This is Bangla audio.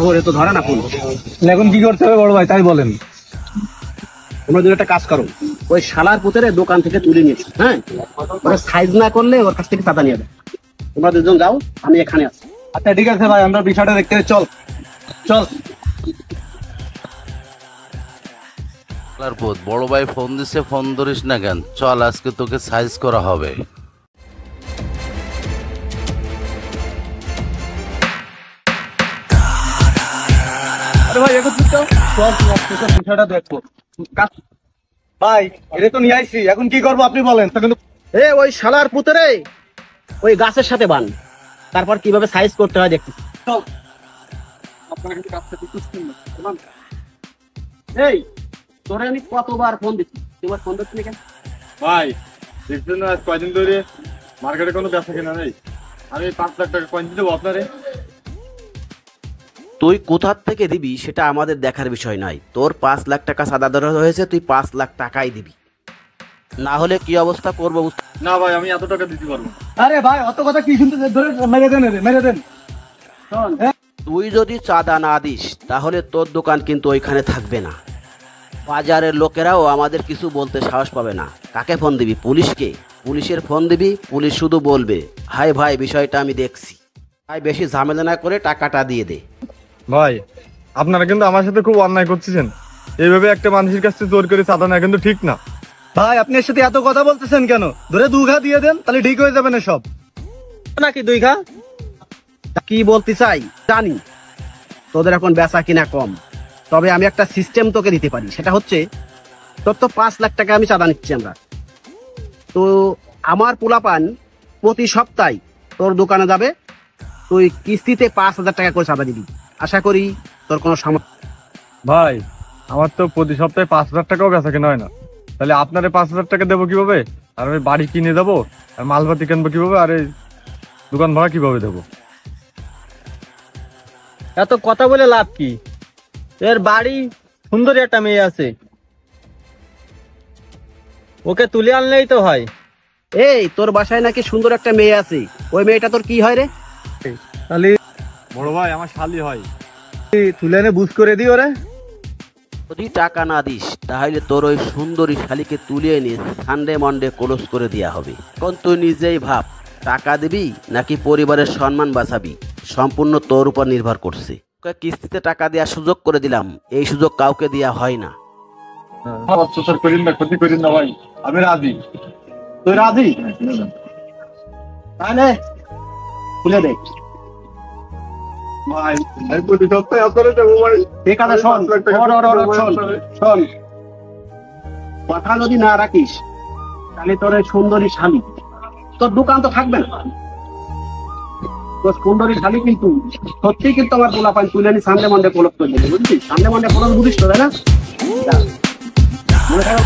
ওরে তো ধরে না ফোন। এখন কি করতে হবে বড় ভাই তাই বলেন। তোমরা যদি একটা কাজ করো, ওই শালার পুতের দোকান থেকে তুলে নিয়েছো, হ্যাঁ, ওরা সাইজ না করলে ওর কাছ থেকে চাঁদা নিয়ে যাবে। তোমরা দুজন যাও, আমি এখানে আছি। আচ্ছা ঠিক আছে ভাই, আমরা বিষয়টা দেখতে চল চল। বড় ভাই ফোন দিছে, ফোন ধরিস না কেন? চল আজকে তোকে সাইজ করা হবে। ভাই এখন বিষয়টা দেখবো ভাই, এটা তো নিয়ে আইছি, এখন কি করবো আপনি বলেন। কিন্তু ওই শালার পুতেরে ওই গাছের সাথে বান, তারপর কিভাবে সাইজ করতে হয় দেখতেছি। এই তোরে আমি কতবার ফোন দিচ্ছি, তোমার ফোন দিচ্ছি কেন? ভাই দেখছেন না কয়দিন ধরে মার্কেটে কোনো ব্যবসা কেনা নেই, আমি 5 লাখ টাকা কয়েন দেবো আপনারে। তুই কোথা থেকে দিবি সেটা আমাদের দেখার বিষয় নয়। তোর 5 লাখ টাকা চাঁদা ধরা হয়েছে, তুই 5 লাখ টাকাই দিবি, না হলে কি অবস্থা করবো। না ভাই, আমি এত টাকা দিতে পারবো। আরে ভাই অত কথা কি শুনতে, ধরে মেরে দেন, মেরে দেন। তুই যদি চাঁদা না দিস তাহলে তোর দোকান কিন্তু ওইখানে থাকবে না। বাজারের লোকেরাও আমাদের কিছু বলতে সাহস পাবে না। কাকে ফোন দিবি? পুলিশকে। পুলিশের ফোন দিবি, পুলিশ শুধু বলবে হাই ভাই বিষয়টা আমি দেখছি, ভাই বেশি ঝামেলা না করে টাকাটা দিয়ে দে। ভাই আপনারা কিন্তু আমার সাথে খুব অন্যায় করতেছেন, এইভাবে একটা মানুষের কাছে জোর করে চাঁদা নেওয়া কিন্তু ঠিক না। ভাই আপনি এর সাথে এত কথা বলতেছেন কেন? ধরে 2 ঘা দিয়ে দেন, তাহলে ঠিক হয়ে যাবে না সব। নাকি 2 ঘা? কি বলতে চাই জানি, তোদের এখন বেচা কিনা কম, তবে আমি একটা সিস্টেম তোকে দিতে পারি। সেটা হচ্ছে তোর তো 5 লাখ টাকা আমি চাঁদা নিচ্ছি আমরা, তো আমার পোলাপান প্রতি সপ্তাহে তোর দোকানে যাবে, তুই কিস্তিতে 5,000 টাকা করে চাঁদা দিবি। আশা করি তোর কোনো সমস্যা। ভাই আমার তো প্রতি সপ্তাহে 5 লাখ টাকাও বেচা কেনা হয় না, তাহলে আপনারে 5 লাখ টাকা দেবো কিভাবে? আর আমি বাড়ি কিনে যাবো, আর মালপাতি কিনবো কিভাবে, আর এই দোকান ভাড়া কিভাবে দেবো? এত কথা বলে লাভ কি? এর বাড়ি সুন্দরী একটা মেয়ে আছে, ওকে তুলে আনলেই তো হয়। এই তোর বাসায় নাকি সুন্দর একটা মেয়ে আছে, ওই মেয়েটা তোর কি হয় রে? তাহলে বড় ভাই আমার শালি হয়। তুলে এনে বুঝ করে দিও রে। যদি টাকা না দিস তাহলে তোর ওই সুন্দরী শালিকে তুলে এনে সানডে মন্ডে ক্লোজ করে দেওয়া হবে। এখন তুই নিজেই ভাব, টাকা দিবি নাকি পরিবারের সম্মান বাঁচাবি, সম্পূর্ণ তোর উপর নির্ভর করছে। ওকে কিস্তিতে টাকা দেওয়ার সুযোগ করে দিলাম, এই সুযোগ কাউকে দেওয়া হয় না। অত্যাচার করিন না, ক্ষতি করিন না ভাই, আমি রাজি। তুই রাজি? তাহলে খুলে দে ভাই আমি প্রতি সপ্তাহে আপনারে দেবো ভাই। ঠিক আছে, শোন শোন, কথা যদি না রাখিস তাহলে তোর এই সুন্দরী শালি, তোর দোকান তো থাকবে না। তোর সুন্দরী শালি কিন্তু সত্যি কিন্তু আমার পোলাপান তুলে নি সানডে মন্ডে ক্লোজ করে দেবে, বুঝলি? সানডে মন্ডে ক্লোজ বুঝিস তো, তাই না? মনে করো